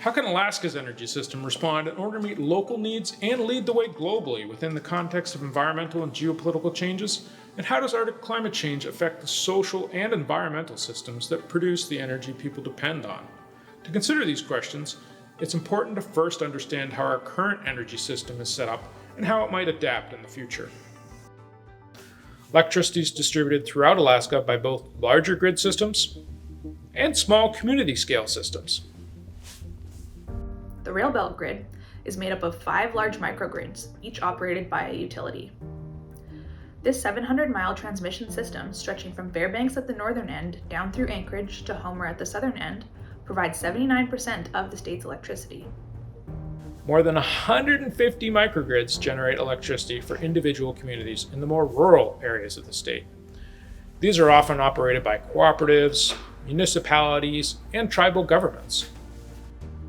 How can Alaska's energy system respond in order to meet local needs and lead the way globally within the context of environmental and geopolitical changes? And how does Arctic climate change affect the social and environmental systems that produce the energy people depend on? To consider these questions, it's important to first understand how our current energy system is set up and how it might adapt in the future. Electricity is distributed throughout Alaska by both larger grid systems and small community-scale systems. The rail belt grid is made up of 5 large microgrids, each operated by a utility. This 700-mile transmission system, stretching from Fairbanks at the northern end down through Anchorage to Homer at the southern end, provides 79% of the state's electricity. More than 150 microgrids generate electricity for individual communities in the more rural areas of the state. These are often operated by cooperatives, municipalities, and tribal governments.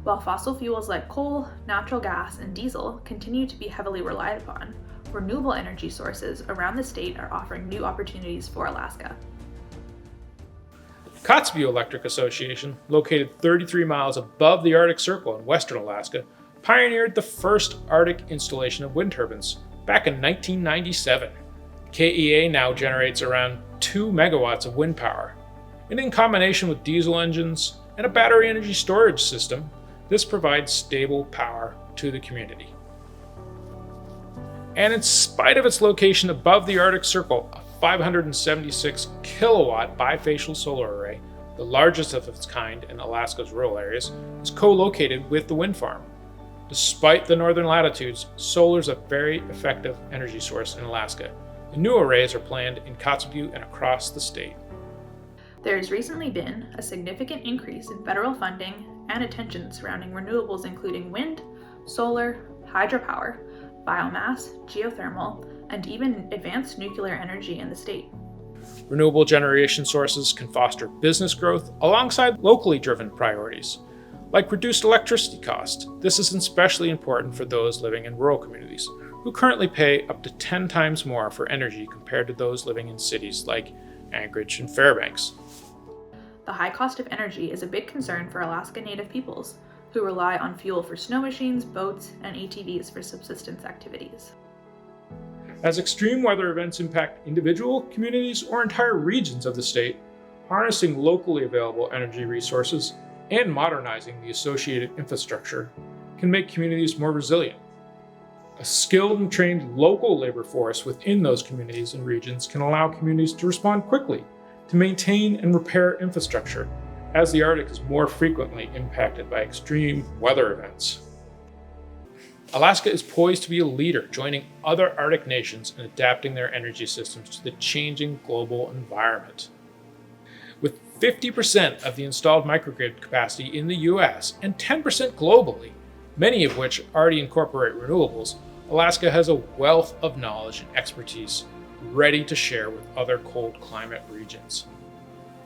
While fossil fuels like coal, natural gas, and diesel continue to be heavily relied upon, renewable energy sources around the state are offering new opportunities for Alaska. Kotzebue Electric Association, located 33 miles above the Arctic Circle in western Alaska, pioneered the first Arctic installation of wind turbines back in 1997. KEA now generates around 2 megawatts of wind power, and in combination with diesel engines and a battery energy storage system, this provides stable power to the community. And in spite of its location above the Arctic Circle, a 576 kilowatt bifacial solar array, the largest of its kind in Alaska's rural areas, is co-located with the wind farm. Despite the northern latitudes, solar is a very effective energy source in Alaska, and new arrays are planned in Kotzebue and across the state. There has recently been a significant increase in federal funding and attention surrounding renewables including wind, solar, hydropower, biomass, geothermal, and even advanced nuclear energy in the state. Renewable generation sources can foster business growth alongside locally driven priorities, like reduced electricity costs. This is especially important for those living in rural communities, who currently pay up to 10 times more for energy compared to those living in cities like Anchorage and Fairbanks. The high cost of energy is a big concern for Alaska Native peoples, who rely on fuel for snow machines, boats, and ATVs for subsistence activities. As extreme weather events impact individual communities or entire regions of the state, harnessing locally available energy resources and modernizing the associated infrastructure can make communities more resilient. A skilled and trained local labor force within those communities and regions can allow communities to respond quickly to maintain and repair infrastructure, as the Arctic is more frequently impacted by extreme weather events. Alaska is poised to be a leader, joining other Arctic nations in adapting their energy systems to the changing global environment. With 50% of the installed microgrid capacity in the US and 10% globally, many of which already incorporate renewables, Alaska has a wealth of knowledge and expertise ready to share with other cold climate regions.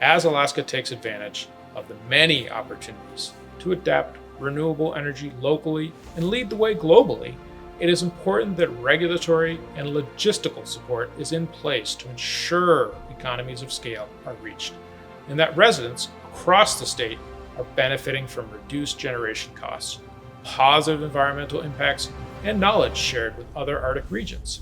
As Alaska takes advantage of the many opportunities to adapt renewable energy locally and lead the way globally, it is important that regulatory and logistical support is in place to ensure economies of scale are reached, and that residents across the state are benefiting from reduced generation costs, positive environmental impacts, and knowledge shared with other Arctic regions.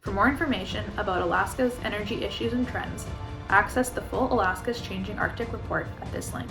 For more information about Alaska's energy issues and trends, access the full Alaska's Changing Arctic report at this link.